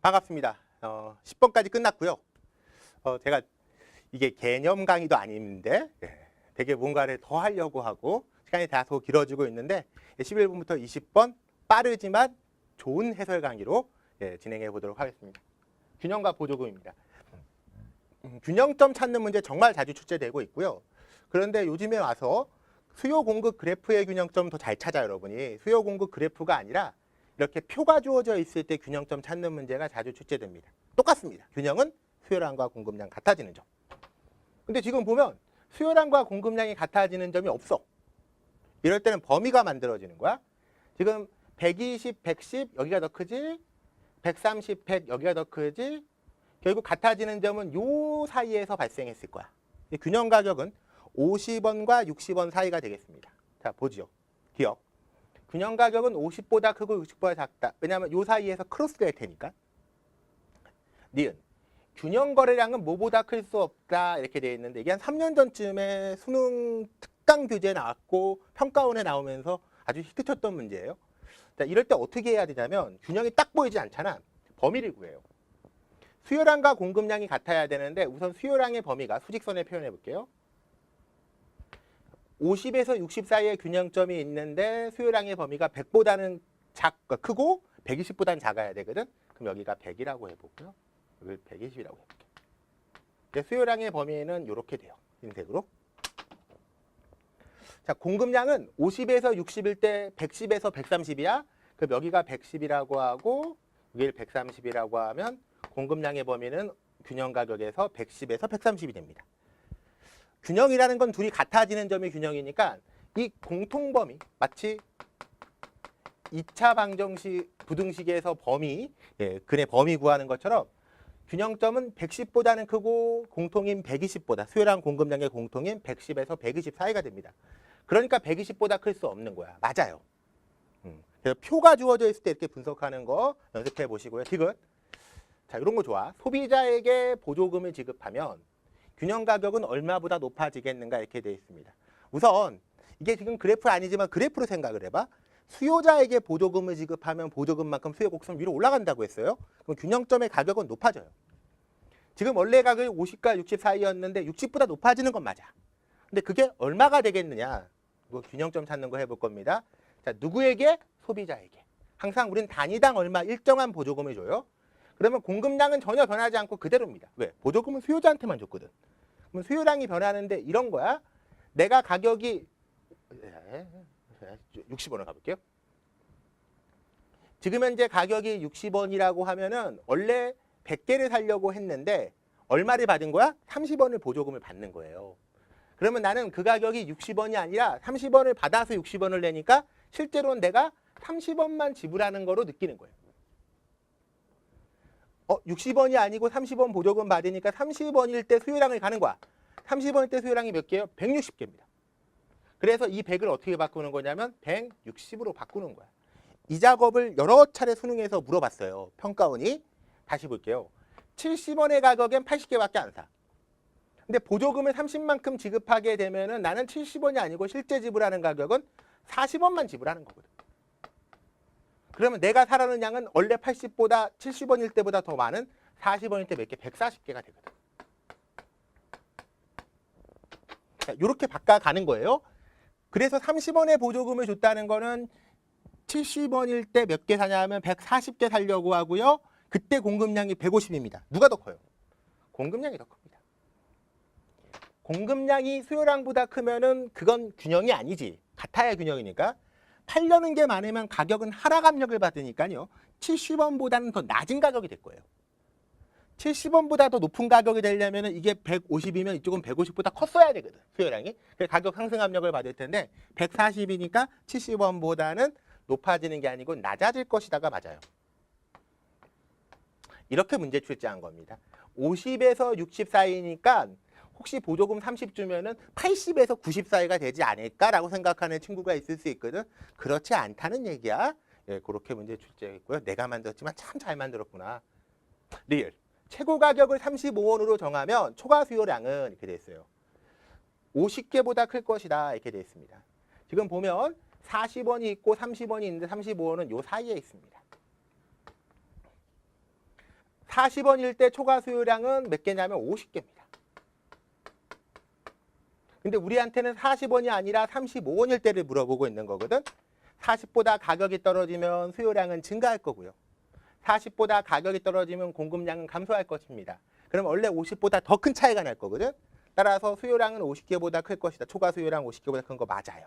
반갑습니다. 10번까지 끝났고요. 제가 이게 개념 강의도 아닌데 되게 뭔가를 더 하려고 하고 시간이 다소 길어지고 있는데 11번부터 20번 빠르지만 좋은 해설 강의로 진행해 보도록 하겠습니다. 균형과 보조금입니다. 균형점 찾는 문제 정말 자주 출제되고 있고요. 그런데 요즘에 와서 수요 공급 그래프의 균형점 더 잘 찾아요, 여러분이. 수요 공급 그래프가 아니라 이렇게 표가 주어져 있을 때 균형점 찾는 문제가 자주 출제됩니다. 똑같습니다. 균형은 수요량과 공급량 같아지는 점. 근데 지금 보면 수요량과 공급량이 같아지는 점이 없어. 이럴 때는 범위가 만들어지는 거야. 지금 120, 110 여기가 더 크지? 130, 100 여기가 더 크지? 결국 같아지는 점은 요 사이에서 발생했을 거야. 이 균형 가격은 50원과 60원 사이가 되겠습니다. 자, 보죠. 기억. 균형 가격은 50보다 크고 60보다 작다. 왜냐하면 요 사이에서 크로스가 될 테니까. 니은. 균형 거래량은 뭐보다 클 수 없다. 이렇게 되어 있는데 이게 한 3년 전쯤에 수능 특강 교재에 나왔고 평가원에 나오면서 아주 히트쳤던 문제예요. 자, 이럴 때 어떻게 해야 되냐면 균형이 딱 보이지 않잖아. 범위를 구해요. 수요량과 공급량이 같아야 되는데 우선 수요량의 범위가 수직선에 표현해 볼게요. 50에서 60 사이의 균형점이 있는데 수요량의 범위가 100보다는 크고 120보다는 작아야 되거든. 그럼 여기가 100이라고 해보고요. 여기 120이라고 해볼게요. 수요량의 범위는 이렇게 돼요. 흰색으로. 자, 공급량은 50에서 60일 때 110에서 130이야. 그럼 여기가 110이라고 하고 여기를 130이라고 하면 공급량의 범위는 균형 가격에서 110에서 130이 됩니다. 균형이라는 건 둘이 같아지는 점이 균형이니까 이 공통범위, 마치 2차 방정식 부등식에서 범위, 근의 범위 구하는 것처럼 균형점은 110보다는 크고 공통인 120보다, 수요량 공급량의 공통인 110에서 120 사이가 됩니다. 그러니까 120보다 클 수 없는 거야. 맞아요. 그래서 표가 주어져 있을 때 이렇게 분석하는 거 연습해 보시고요. 디귿. 자, 이런 거 좋아. 소비자에게 보조금을 지급하면 균형 가격은 얼마보다 높아지겠는가 이렇게 되어 있습니다. 우선 이게 지금 그래프 아니지만 그래프로 생각을 해봐. 수요자에게 보조금을 지급하면 보조금만큼 수요 곡선 위로 올라간다고 했어요. 그럼 균형점의 가격은 높아져요. 지금 원래 가격이 50과 60 사이였는데 60보다 높아지는 건 맞아. 근데 그게 얼마가 되겠느냐. 이거 균형점 찾는 거 해볼 겁니다. 자, 누구에게? 소비자에게. 항상 우린 단위당 얼마 일정한 보조금을 줘요. 그러면 공급량은 전혀 변하지 않고 그대로입니다. 왜? 보조금은 수요자한테만 줬거든. 그럼 수요량이 변하는데 이런 거야. 내가 가격이 60원을 가볼게요. 지금 현재 가격이 60원이라고 하면은 원래 100개를 사려고 했는데 얼마를 받은 거야? 30원을 보조금을 받는 거예요. 그러면 나는 그 가격이 60원이 아니라 30원을 받아서 60원을 내니까 실제로는 내가 30원만 지불하는 거로 느끼는 거예요. 60원이 아니고 30원 보조금 받으니까 30원일 때 수요량을 가는 거야. 30원일 때 수요량이 몇 개예요? 160개입니다. 그래서 이 100을 어떻게 바꾸는 거냐면 160으로 바꾸는 거야. 이 작업을 여러 차례 수능에서 물어봤어요. 평가원이. 다시 볼게요. 70원의 가격엔 80개밖에 안 사. 근데 보조금을 30만큼 지급하게 되면은 나는 70원이 아니고 실제 지불하는 가격은 40원만 지불하는 거거든. 그러면 내가 사라는 양은 원래 80보다 70원일 때보다 더 많은 40원일 때 몇 개? 140개가 되거든. 자, 이렇게 바꿔가는 거예요. 그래서 30원의 보조금을 줬다는 거는 70원일 때 몇 개 사냐 하면 140개 사려고 하고요. 그때 공급량이 150입니다. 누가 더 커요? 공급량이 더 큽니다. 공급량이 수요량보다 크면은 그건 균형이 아니지. 같아야 균형이니까. 팔려는 게 많으면 가격은 하락 압력을 받으니까요. 70원보다는 더 낮은 가격이 될 거예요. 70원보다 더 높은 가격이 되려면 이게 150이면 이쪽은 150보다 컸어야 되거든. 수요량이. 그래서 가격 상승 압력을 받을 텐데 140이니까 70원보다는 높아지는 게 아니고 낮아질 것이다가 맞아요. 이렇게 문제 출제한 겁니다. 50에서 60 사이니까 혹시 보조금 30 주면은 80에서 90 사이가 되지 않을까라고 생각하는 친구가 있을 수 있거든. 그렇지 않다는 얘기야. 그렇게 문제 출제했고요. 내가 만들었지만 참 잘 만들었구나. 리얼. 최고 가격을 35원으로 정하면 초과 수요량은 이렇게 돼 있어요. 50개보다 클 것이다. 이렇게 돼 있습니다. 지금 보면 40원이 있고 30원이 있는데 35원은 요 사이에 있습니다. 40원일 때 초과 수요량은 몇 개냐면 50개입니다. 근데 우리한테는 40원이 아니라 35원일 때를 물어보고 있는 거거든. 40보다 가격이 떨어지면 수요량은 증가할 거고요. 40보다 가격이 떨어지면 공급량은 감소할 것입니다. 그럼 원래 50보다 더 큰 차이가 날 거거든. 따라서 수요량은 50개보다 클 것이다. 초과 수요량 50개보다 큰 거 맞아요.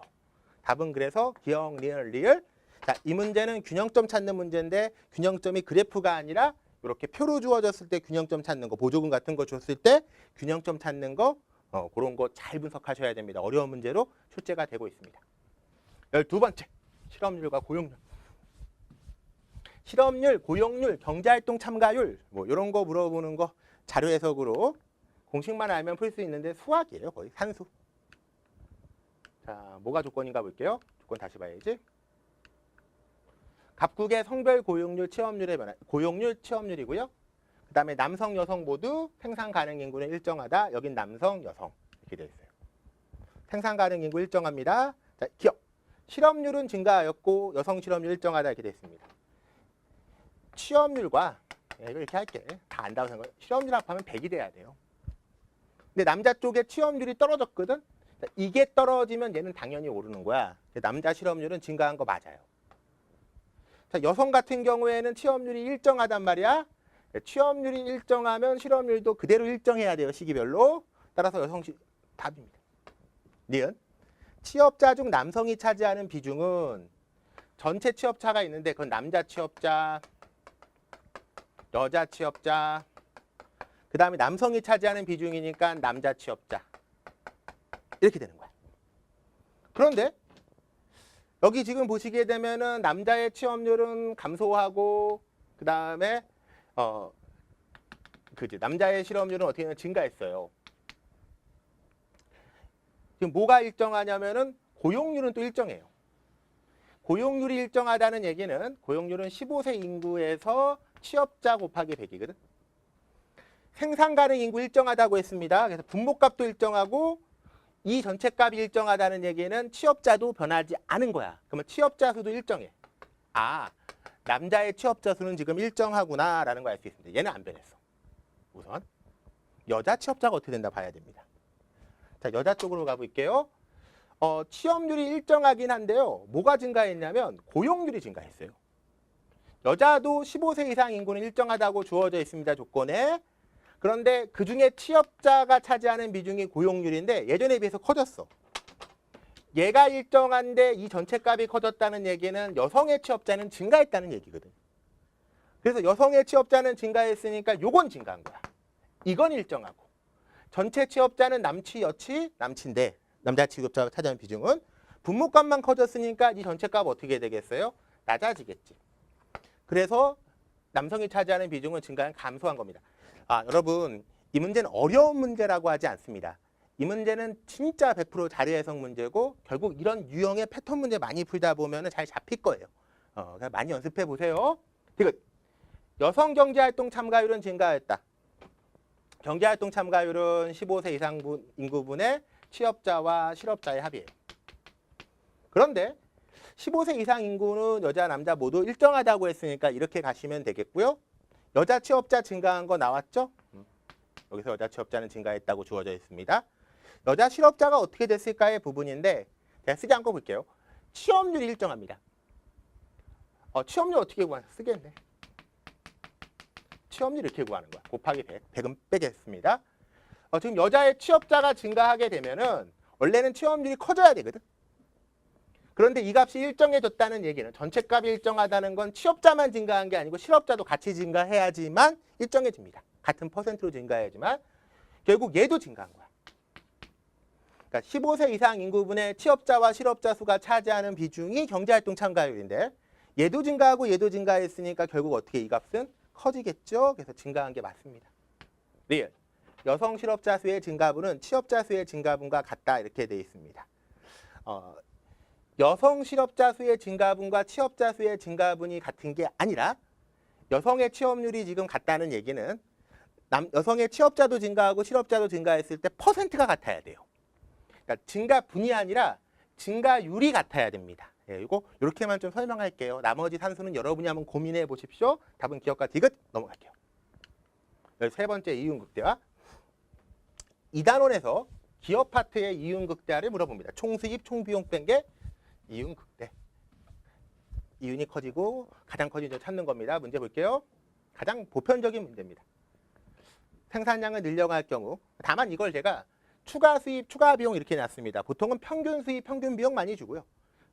답은 그래서 기억, 리을, 리을. 자, 이 문제는 균형점 찾는 문제인데 균형점이 그래프가 아니라 이렇게 표로 주어졌을 때 균형점 찾는 거, 보조금 같은 거 줬을 때 균형점 찾는 거 그런 거 잘 분석하셔야 됩니다. 어려운 문제로 출제가 되고 있습니다. 12번째, 실업률과 고용률. 실업률, 고용률, 경제활동 참가율 뭐 이런 거 물어보는 거 자료 해석으로 공식만 알면 풀 수 있는데 수학이에요. 거의 산수. 자, 뭐가 조건인가 볼게요. 조건 다시 봐야지. 각국의 성별 고용률, 취업률의 변화. 고용률, 취업률이고요. 그 다음에 남성, 여성 모두 생산 가능 인구는 일정하다. 여긴 남성, 여성 이렇게 되어 있어요. 생산 가능 인구 일정합니다. 자, 기억. 실업률은 증가하였고 여성 실업률 일정하다 이렇게 되어 있습니다. 취업률과 이렇게 할게. 다 안다고 생각해요. 실업률 합하면 100이 돼야 돼요. 근데 남자 쪽에 취업률이 떨어졌거든. 자, 이게 떨어지면 얘는 당연히 오르는 거야. 남자 실업률은 증가한 거 맞아요. 자, 여성 같은 경우에는 취업률이 일정하단 말이야. 취업률이 일정하면 실업률도 그대로 일정해야 돼요. 시기별로. 따라서 여성 답입니다. 니은. 취업자 중 남성이 차지하는 비중은 전체 취업자가 있는데 그건 남자 취업자, 여자 취업자, 그 다음에 남성이 차지하는 비중이니까 남자 취업자. 이렇게 되는 거야. 그런데 여기 지금 보시게 되면은 남자의 취업률은 감소하고 그 다음에 남자의 실업률은 어떻게 보면 증가했어요. 지금 뭐가 일정하냐면은 고용률은 또 일정해요. 고용률이 일정하다는 얘기는 고용률은 15세 인구에서 취업자 곱하기 100이거든. 생산 가능 인구 일정하다고 했습니다. 그래서 분모값도 일정하고 이 전체 값이 일정하다는 얘기는 취업자도 변하지 않은 거야. 그러면 취업자 수도 일정해. 아, 남자의 취업자 수는 지금 일정하구나 라는 걸 알 수 있습니다. 얘는 안 변했어. 우선 여자 취업자가 어떻게 된다 봐야 됩니다. 자, 여자 쪽으로 가볼게요. 취업률이 일정하긴 한데요. 뭐가 증가했냐면 고용률이 증가했어요. 여자도 15세 이상 인구는 일정하다고 주어져 있습니다. 조건에. 그런데 그중에 취업자가 차지하는 비중이 고용률인데 예전에 비해서 커졌어. 얘가 일정한데 이 전체 값이 커졌다는 얘기는 여성의 취업자는 증가했다는 얘기거든. 그래서 여성의 취업자는 증가했으니까 요건 증가한 거야. 이건 일정하고. 전체 취업자는 남취, 여취, 남취인데 남자 취업자가 차지하는 비중은 분모값만 커졌으니까 이 전체 값 어떻게 되겠어요? 낮아지겠지. 그래서 남성이 차지하는 비중은 증가한 감소한 겁니다. 아, 여러분 이 문제는 어려운 문제라고 하지 않습니다. 이 문제는 진짜 100% 자료 해석 문제고 결국 이런 유형의 패턴 문제 많이 풀다 보면 잘 잡힐 거예요. 그래서 많이 연습해 보세요. 디귿. 여성 경제활동 참가율은 증가했다. 경제활동 참가율은 15세 이상 인구분의 취업자와 실업자의 합이에요. 그런데 15세 이상 인구는 여자, 남자 모두 일정하다고 했으니까 이렇게 가시면 되겠고요. 여자 취업자 증가한 거 나왔죠? 여기서 여자 취업자는 증가했다고 주어져 있습니다. 여자 실업자가 어떻게 됐을까의 부분인데 제가 쓰지 않고 볼게요. 취업률이 일정합니다. 취업률 어떻게 구하냐? 쓰겠네. 취업률 이렇게 구하는 거야. 곱하기 100. 100은 빼겠습니다. 지금 여자의 취업자가 증가하게 되면은 원래는 취업률이 커져야 되거든. 그런데 이 값이 일정해졌다는 얘기는 전체 값이 일정하다는 건 취업자만 증가한 게 아니고 실업자도 같이 증가해야지만 일정해집니다. 같은 퍼센트로 증가해야지만 결국 얘도 증가한 거야. 그러니까 15세 이상 인구분의 취업자와 실업자 수가 차지하는 비중이 경제활동 참가율인데 얘도 증가하고 얘도 증가했으니까 결국 어떻게 이 값은 커지겠죠? 그래서 증가한 게 맞습니다. 리얼. 여성 실업자 수의 증가분은 취업자 수의 증가분과 같다 이렇게 되어 있습니다. 여성 실업자 수의 증가분과 취업자 수의 증가분이 같은 게 아니라 여성의 취업률이 지금 같다는 얘기는 여성의 취업자도 증가하고 실업자도 증가했을 때 퍼센트가 같아야 돼요. 그러니까 증가분이 아니라 증가율이 같아야 됩니다. 이거 이렇게만 좀 설명할게요. 나머지 산수는 여러분이 한번 고민해 보십시오. 답은 기억과 디귿 넘어갈게요. 세 번째 이윤 극대화. 2단원에서 기업 파트의 이윤 극대화를 물어봅니다. 총수입, 총비용 뺀 게 이윤 극대. 이윤이 커지고 가장 커진 점 찾는 겁니다. 문제 볼게요. 가장 보편적인 문제입니다. 생산량을 늘려갈 경우, 다만 이걸 제가 추가 수입, 추가 비용 이렇게 놨습니다. 보통은 평균 수입, 평균 비용 많이 주고요.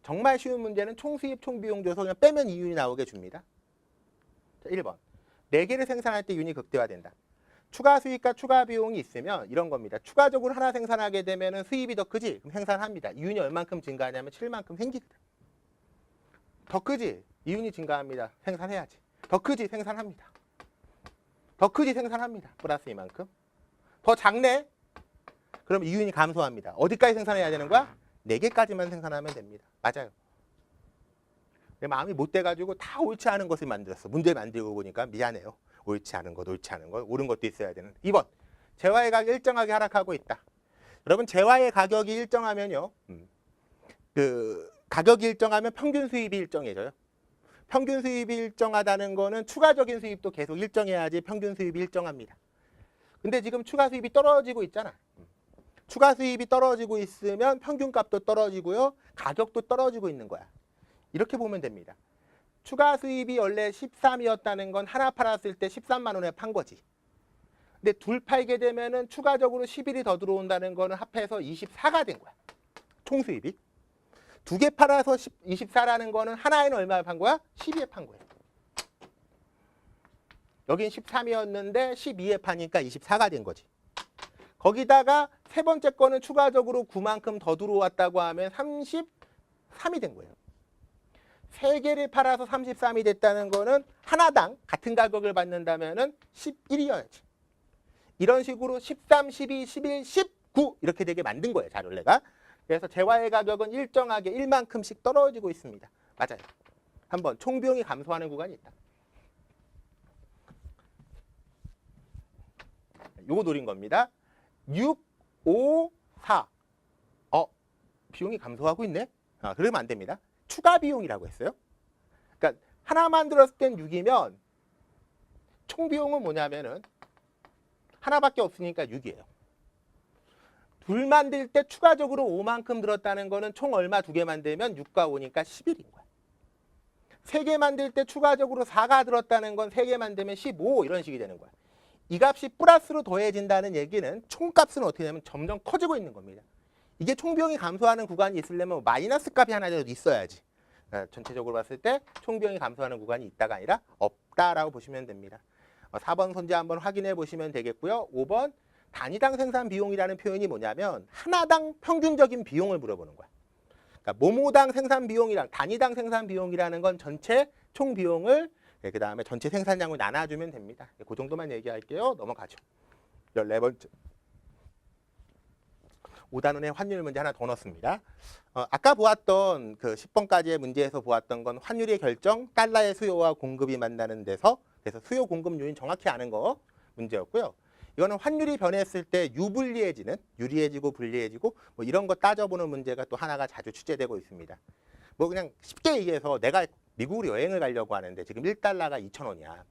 정말 쉬운 문제는 총수입, 총비용 줘서 그냥 빼면 이윤이 나오게 줍니다. 자, 1번. 4개를 생산할 때 이윤이 극대화된다. 추가 수입과 추가 비용이 있으면 이런 겁니다. 추가적으로 하나 생산하게 되면 수입이 더 크지? 그럼 생산합니다. 이윤이 얼만큼 증가하냐면 7만큼 생기거든. 더 크지? 이윤이 증가합니다. 생산해야지. 더 크지? 생산합니다. 더 크지? 생산합니다. 플러스 이만큼. 더 작네? 그럼 이윤이 감소합니다. 어디까지 생산해야 되는 거야? 4개까지만 생산하면 됩니다. 맞아요. 내 마음이 못 돼가지고 다 옳지 않은 것을 만들었어. 문제 만들고 보니까 미안해요. 옳지 않은 것, 옳지 않은 것, 옳은 것도 있어야 되는. 2번. 재화의 가격이 일정하게 하락하고 있다. 여러분, 재화의 가격이 일정하면요. 가격이 일정하면 평균 수입이 일정해져요. 평균 수입이 일정하다는 거는 추가적인 수입도 계속 일정해야지 평균 수입이 일정합니다. 근데 지금 추가 수입이 떨어지고 있잖아. 추가 수입이 떨어지고 있으면 평균값도 떨어지고요. 가격도 떨어지고 있는 거야. 이렇게 보면 됩니다. 추가 수입이 원래 13이었다는 건 하나 팔았을 때 13만 원에 판 거지. 근데 둘 팔게 되면은 추가적으로 11이 더 들어온다는 거는 합해서 24가 된 거야. 총 수입이. 2개 팔아서 24라는 거는 하나에는 얼마에 판 거야? 12에 판 거예요. 여긴 13이었는데 12에 파니까 24가 된 거지. 거기다가 세 번째 거는 추가적으로 9만큼 더 들어왔다고 하면 33이 된 거예요. 3개를 팔아서 33이 됐다는 거는 하나당 같은 가격을 받는다면 11이어야지. 이런 식으로 13, 12, 11, 19 이렇게 되게 만든 거예요. 자료내가. 그래서 재화의 가격은 일정하게 1만큼씩 떨어지고 있습니다. 맞아요. 한번 총비용이 감소하는 구간이 있다. 요거 노린 겁니다. 6, 5, 4. 비용이 감소하고 있네? 그러면 안 됩니다. 추가 비용이라고 했어요. 그러니까 하나 만들었을 땐 6이면 총 비용은 뭐냐면은 하나밖에 없으니까 6이에요. 둘 만들 때 추가적으로 5만큼 들었다는 거는 총 얼마 2개 만들면 6과 5니까 11인 거야. 3개 만들 때 추가적으로 4가 들었다는 건 3개 만들면 15 이런 식이 되는 거야. 이 값이 플러스로 더해진다는 얘기는 총값은 어떻게 되면 점점 커지고 있는 겁니다. 이게 총비용이 감소하는 구간이 있으려면 마이너스 값이 하나라도 있어야지. 전체적으로 봤을 때 총비용이 감소하는 구간이 있다가 아니라 없다라고 보시면 됩니다. 4번 손재 한번 확인해 보시면 되겠고요. 5번 단위당 생산 비용이라는 표현이 뭐냐면 하나당 평균적인 비용을 물어보는 거야. 그러니까 모모당 생산 비용이랑 단위당 생산 비용이라는 건 전체 총 비용을 그 다음에 전체 생산량을 나눠주면 됩니다. 그 정도만 얘기할게요. 넘어가죠. 14번째. 5단원의 환율 문제 하나 더 넣습니다. 아까 보았던 그 10번까지의 문제에서 보았던 건 환율의 결정, 달러의 수요와 공급이 만나는 데서 그래서 수요 공급 요인 정확히 아는 거 문제였고요. 이거는 환율이 변했을 때 유불리해지는, 유리해지고 불리해지고 뭐 이런 거 따져보는 문제가 또 하나가 자주 출제되고 있습니다. 뭐 그냥 쉽게 얘기해서 내가 미국으로 여행을 가려고 하는데 지금 1달러가 2,000원이야.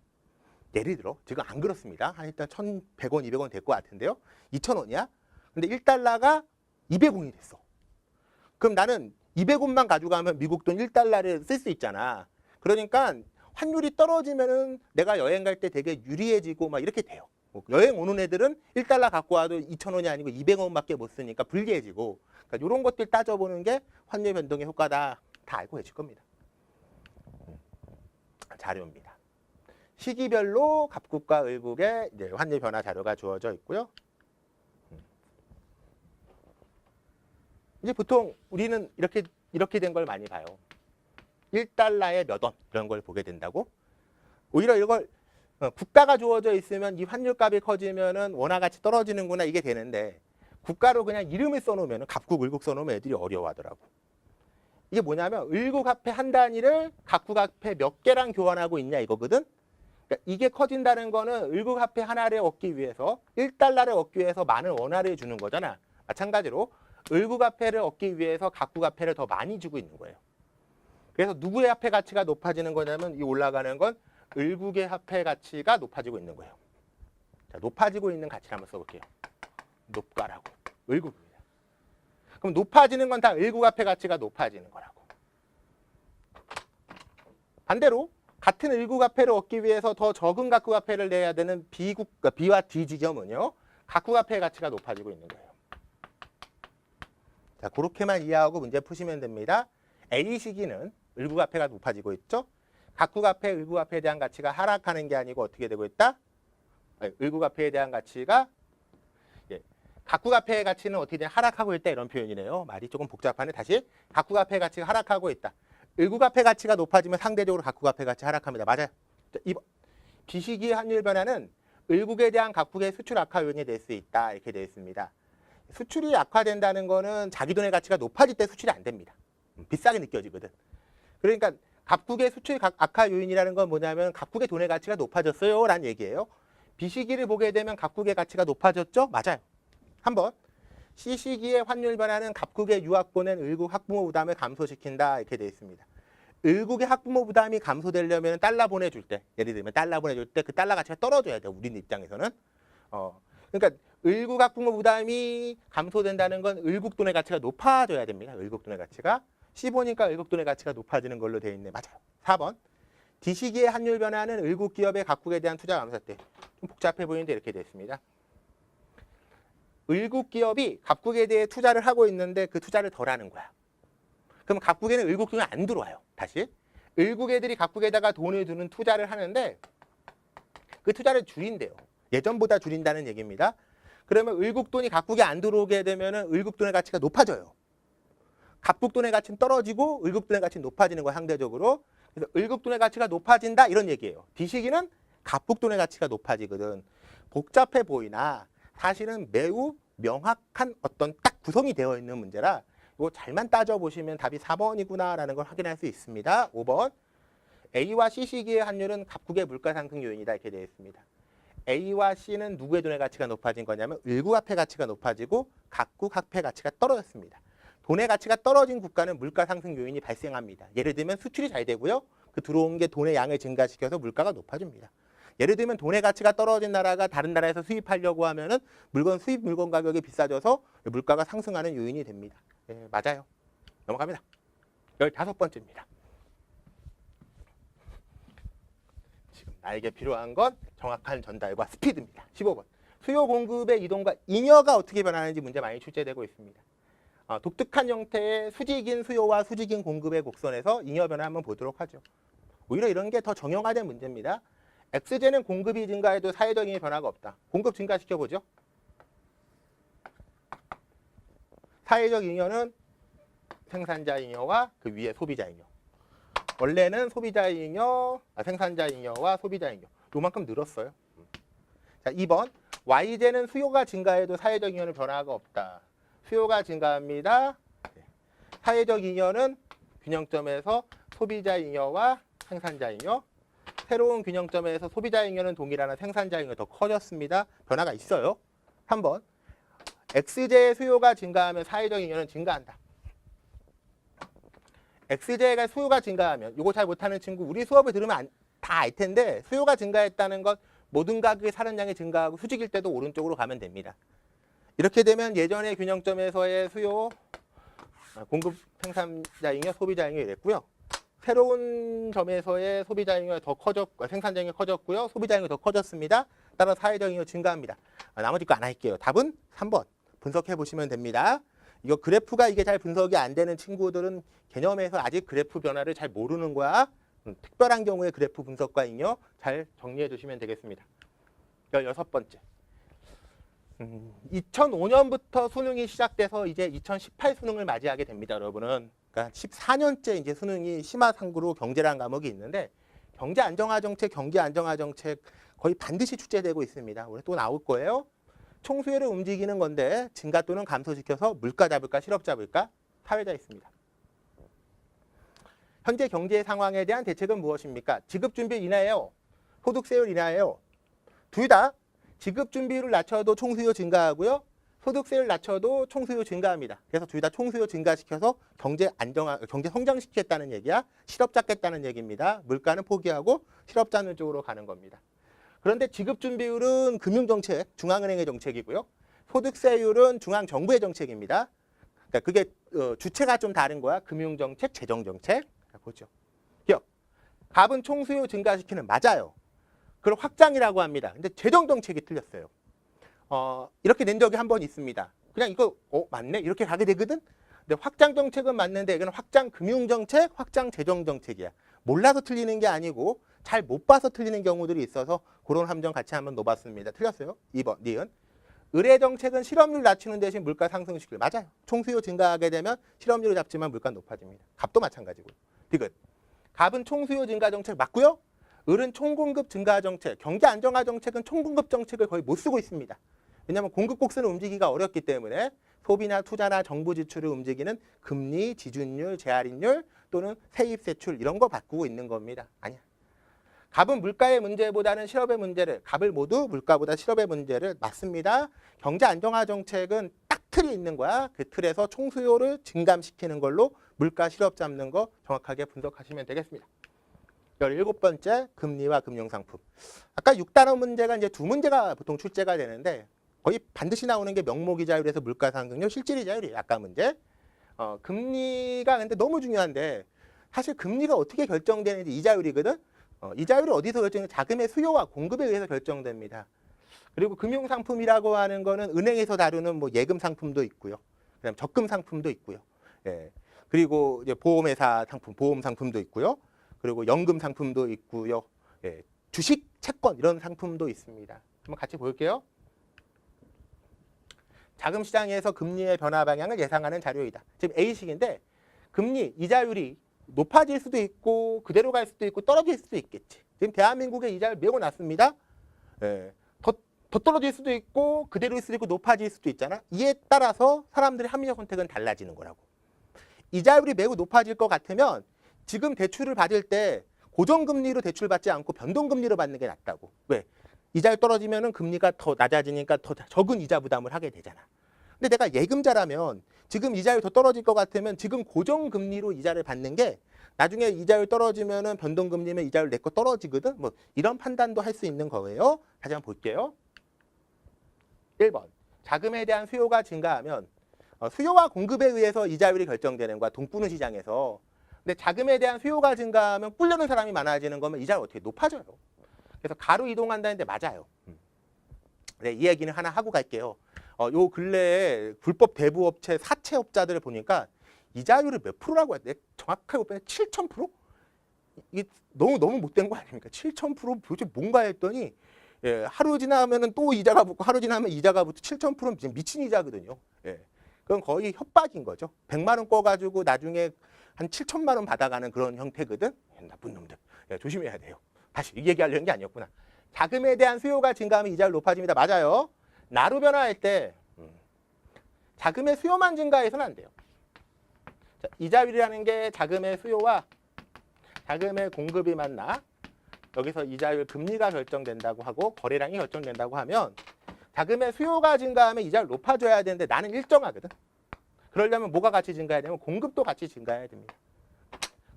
예를 들어 지금 안 그렇습니다. 한 일단 1,100원, 200원 될 것 같은데요. 2,000원이야. 근데 1달러가 200원이 됐어. 그럼 나는 200원만 가져가면 미국 돈 1달러를 쓸 수 있잖아. 그러니까 환율이 떨어지면은 내가 여행 갈 때 되게 유리해지고 막 이렇게 돼요. 여행 오는 애들은 1달러 갖고 와도 2,000원이 아니고 200원밖에 못 쓰니까 불리해지고. 그러니까 이런 것들 따져보는 게 환율 변동의 효과다. 다 알고 계실 겁니다. 자료입니다. 시기별로 갑국과 을국의 이제 환율 변화 자료가 주어져 있고요. 이제 보통 우리는 이렇게 된 걸 많이 봐요. 1달러에 몇 원 이런 걸 보게 된다고. 오히려 이걸 국가가 주어져 있으면 이 환율값이 커지면은 원화 가치 떨어지는구나 이게 되는데 국가로 그냥 이름을 써놓으면 갑국, 을국 써놓으면 애들이 어려워하더라고. 이게 뭐냐면 을국 화폐 한 단위를 갑국 화폐 몇 개랑 교환하고 있냐 이거거든. 그러니까 이게 커진다는 거는 을국 화폐 하나를 얻기 위해서 1달러를 얻기 위해서 많은 원화를 주는 거잖아. 마찬가지로 을국 화폐를 얻기 위해서 갑국 화폐를 더 많이 주고 있는 거예요. 그래서 누구의 화폐 가치가 높아지는 거냐면 이 올라가는 건 을국의 화폐 가치가 높아지고 있는 거예요. 자, 높아지고 있는 가치를 한번 써볼게요. 높가라고. 을국입니다. 그럼 높아지는 건 다 을국화폐 가치가 높아지는 거라고. 반대로 같은 을국화폐를 얻기 위해서 더 적은 각국화폐를 내야 되는 B와 D 지점은요. 각국화폐 가치가 높아지고 있는 거예요. 자, 그렇게만 이해하고 문제 푸시면 됩니다. A 시기는 을국화폐가 높아지고 있죠. 각국화폐, 을국화폐에 대한 가치가 하락하는 게 아니고 어떻게 되고 있다? 을국화폐에 대한 가치가 각국화폐의 가치는 어떻게 되냐? 하락하고 있다 이런 표현이네요. 말이 조금 복잡하네. 다시 각국화폐 가치가 하락하고 있다. 을국화폐 가치가 높아지면 상대적으로 각국화폐 가치 하락합니다. 맞아요. 자, 2번. 비시기의 환율 변화는 을국에 대한 각국의 수출 악화 요인이 될 수 있다. 이렇게 되어 있습니다. 수출이 악화된다는 거는 자기 돈의 가치가 높아질 때 수출이 안 됩니다. 비싸게 느껴지거든. 그러니까 각국의 수출 악화 요인이라는 건 뭐냐면 각국의 돈의 가치가 높아졌어요 라는 얘기예요. B시기를 보게 되면 각국의 가치가 높아졌죠? 맞아요. 한번 C시기의 환율 변화는 각국의 유학 보낸 을국 학부모 부담을 감소시킨다 이렇게 되어 있습니다. 을국의 학부모 부담이 감소되려면 달러 보내줄 때, 예를 들면 달러 보내줄 때 그 달러 가치가 떨어져야 돼요. 우리 입장에서는. 그러니까 을국 학부모 부담이 감소된다는 건 을국 돈의 가치가 높아져야 됩니다. 을국 돈의 가치가. C 보니까 을국 돈의 가치가 높아지는 걸로 되어 있네. 맞아요. 4번. D시기의 환율 변화는 을국 기업의 각국에 대한 투자 감소 때. 좀 복잡해 보이는데 이렇게 되어 있습니다. 을국 기업이 각국에 대해 투자를 하고 있는데 그 투자를 덜 하는 거야. 그럼 각국에는 을국 돈이 안 들어와요. 다시. 을국 애들이 각국에다가 돈을 두는 투자를 하는데 그 투자를 줄인대요. 예전보다 줄인다는 얘기입니다. 그러면 을국 돈이 각국에 안 들어오게 되면 을국 돈의 가치가 높아져요. 각국 돈의 가치는 떨어지고 을국 돈의 가치는 높아지는 거야, 상대적으로. 그래서 을국 돈의 가치가 높아진다 이런 얘기예요. D시기는 각국 돈의 가치가 높아지거든. 복잡해 보이나 사실은 매우 명확한 어떤 딱 구성이 되어 있는 문제라 이거 잘만 따져보시면 답이 4번이구나라는 걸 확인할 수 있습니다. 5번. A와 C 시기의 환율은 각국의 물가 상승 요인이다 이렇게 되어 있습니다. A와 C는 누구의 돈의 가치가 높아진 거냐면 을국화폐 가치가 높아지고 각국 화폐 가치가 떨어졌습니다. 돈의 가치가 떨어진 국가는 물가 상승 요인이 발생합니다. 예를 들면 수출이 잘 되고요. 그 들어온 게 돈의 양을 증가시켜서 물가가 높아집니다. 예를 들면 돈의 가치가 떨어진 나라가 다른 나라에서 수입하려고 하면은 수입 물건 가격이 비싸져서 물가가 상승하는 요인이 됩니다. 네, 맞아요. 넘어갑니다. 15번째입니다. 지금 나에게 필요한 건 정확한 전달과 스피드입니다. 15번. 수요 공급의 이동과 잉여가 어떻게 변하는지 문제 많이 출제되고 있습니다. 독특한 형태의 수직인 수요와 수직인 공급의 곡선에서 잉여 변화 한번 보도록 하죠. 오히려 이런 게 더 정형화된 문제입니다. X제는 공급이 증가해도 사회적인 변화가 없다. 공급 증가시켜보죠. 사회적 잉여는 생산자 잉여와 그 위에 소비자 잉여. 원래는 소비자 잉여, 생산자 잉여와 소비자 잉여. 요만큼 늘었어요. 자, 2번. Y제는 수요가 증가해도 사회적 잉여는 변화가 없다. 수요가 증가합니다. 사회적 잉여는 균형점에서 소비자 잉여와 생산자 잉여. 새로운 균형점에서 소비자 잉여는 동일하나 생산자 잉여 더 커졌습니다. 변화가 있어요. 3번. X제의 수요가 증가하면 사회적 잉여는 증가한다. X제가 수요가 증가하면 이거 잘 못하는 친구 우리 수업을 들으면 다 알 텐데 수요가 증가했다는 것 모든 가격의 사는 양이 증가하고 수직일 때도 오른쪽으로 가면 됩니다. 이렇게 되면 예전의 균형점에서의 수요, 공급 생산자 잉여, 소비자 잉여 이랬고요. 새로운 점에서의 소비자 잉여 더 커졌고 생산자 잉여 커졌고요. 소비자 잉여 더 커졌습니다. 따라 사회적 잉여 증가합니다. 나머지 거 안 할게요. 답은 3번 분석해 보시면 됩니다. 이거 그래프가 이게 잘 분석이 안 되는 친구들은 개념에서 아직 그래프 변화를 잘 모르는 거야. 특별한 경우에 그래프 분석과 잉여 잘 정리해 주시면 되겠습니다. 16번째. 2005년부터 수능이 시작돼서 이제 2018 수능을 맞이하게 됩니다, 여러분은. 그러니까 14년째 이제 수능이 심화상구로 경제라는 과목이 있는데 경제 안정화 정책, 경기 안정화 정책 거의 반드시 출제되고 있습니다. 오늘 또 나올 거예요. 총수요를 움직이는 건데 증가 또는 감소시켜서 물가 잡을까, 실업 잡을까? 사회자 있습니다. 현재 경제 상황에 대한 대책은 무엇입니까? 지급 준비 인하예요. 소득세율 인하예요. 둘 다 지급 준비율을 낮춰도 총수요 증가하고요. 소득세를 낮춰도 총수요 증가합니다. 그래서 둘 다 총수요 증가시켜서 경제 성장시키겠다는 얘기야. 실업 잡겠다는 얘기입니다. 물가는 포기하고 실업 잡는 쪽으로 가는 겁니다. 그런데 지급준비율은 금융정책, 중앙은행의 정책이고요. 소득세율은 중앙정부의 정책입니다. 그러니까 그게 주체가 좀 다른 거야. 금융정책, 재정정책. 보죠. 기억. 갑은 총수요 증가시키는 맞아요. 그걸 확장이라고 합니다. 근데 재정정책이 틀렸어요. 이렇게 낸 적이 한 번 있습니다. 그냥 이거 맞네? 이렇게 가게 되거든? 근데 확장 정책은 맞는데 이건 확장 금융정책, 확장 재정정책이야. 몰라서 틀리는 게 아니고 잘 못 봐서 틀리는 경우들이 있어서 그런 함정 같이 한번 넣어봤습니다. 틀렸어요? 2번, 니은. 의뢰정책은 실업률 낮추는 대신 물가 상승시킬. 맞아요. 총수요 증가하게 되면 실업률을 잡지만 물가 높아집니다. 갑도 마찬가지고요. 디귿. 갑은 총수요 증가 정책 맞고요. 을은 총공급 증가 정책, 경기 안정화 정책은 총공급 정책을 거의 못 쓰고 있습니다. 왜냐하면 공급 곡선을 움직이기가 어렵기 때문에 소비나 투자나 정부 지출을 움직이는 금리, 지준율, 재할인율 또는 세입세출 이런 거 바꾸고 있는 겁니다. 아니야. 갑은 물가의 문제보다는 실업의 문제를, 갑을 모두 물가보다 실업의 문제를 맞습니다. 경제 안정화 정책은 딱 틀이 있는 거야. 그 틀에서 총수요를 증감시키는 걸로 물가 실업 잡는 거 정확하게 분석하시면 되겠습니다. 17번째 금리와 금융상품. 아까 6단원 문제가 이제 두 문제가 보통 출제가 되는데 거의 반드시 나오는 게 명목이자율에서 물가상승률, 실질이자율이에요. 아까 문제. 금리가 근데 너무 중요한데 사실 금리가 어떻게 결정되는지 이자율이거든. 이자율이 어디서 결정되는지 자금의 수요와 공급에 의해서 결정됩니다. 그리고 금융상품이라고 하는 거는 은행에서 다루는 뭐 예금 상품도 있고요. 그다음 적금 상품도 있고요. 예. 그리고 이제 보험회사 상품, 보험 상품도 있고요. 그리고 연금 상품도 있고요. 예. 주식, 채권 이런 상품도 있습니다. 한번 같이 볼게요. 자금 시장에서 금리의 변화 방향을 예상하는 자료이다. 지금 A식인데 금리, 이자율이 높아질 수도 있고 그대로 갈 수도 있고 떨어질 수도 있겠지. 지금 대한민국의 이자율 매우 낮습니다. 예. 더 떨어질 수도 있고 그대로일 수도 있고 높아질 수도 있잖아. 이에 따라서 사람들의 합리적 선택은 달라지는 거라고. 이자율이 매우 높아질 것 같으면 지금 대출을 받을 때 고정금리로 대출 받지 않고 변동금리로 받는 게 낫다고. 왜? 이자율 떨어지면은 금리가 더 낮아지니까 더 적은 이자 부담을 하게 되잖아. 근데 내가 예금자라면 지금 이자율 더 떨어질 것 같으면 지금 고정금리로 이자를 받는 게 나중에 이자율 떨어지면은 변동금리면 이자율 내 거 떨어지거든. 뭐 이런 판단도 할 수 있는 거예요. 다시 한번 볼게요. 1번. 자금에 대한 수요가 증가하면 수요와 공급에 의해서 이자율이 결정되는 거야. 돈 꾸는 시장에서. 근데 자금에 대한 수요가 증가하면 꿀려는 사람이 많아지는 거면 이자율 어떻게 높아져요. 그래서 가로 이동한다는데 맞아요. 네, 이 얘기는 하나 하고 갈게요. 요 근래에 불법 대부업체 사채업자들을 보니까 이자율을 몇 프로라고 해야 돼? 정확하게 보면 7,000%? 이게 너무 못된 거 아닙니까? 7,000% 도대체 뭔가 했더니 예, 하루 지나면은 또 이자가 붙고 하루 지나면 이자가 붙고 7,000%는 지금 미친 이자거든요. 예, 그건 거의 협박인 거죠. 100만 원 꺼가지고 나중에 한 7천만 원 받아가는 그런 형태거든. 나쁜 놈들. 예, 조심해야 돼요. 다시 이 얘기하려는 게 아니었구나. 자금에 대한 수요가 증가하면 이자율 높아집니다. 맞아요. 나로 변화할 때 자금의 수요만 증가해서는 안 돼요. 자, 이자율이라는 게 자금의 수요와 자금의 공급이 만나 여기서 이자율 금리가 결정된다고 하고 거래량이 결정된다고 하면 자금의 수요가 증가하면 이자율 높아져야 되는데 나는 일정하거든. 그러려면 뭐가 같이 증가해야 되면 공급도 같이 증가해야 됩니다.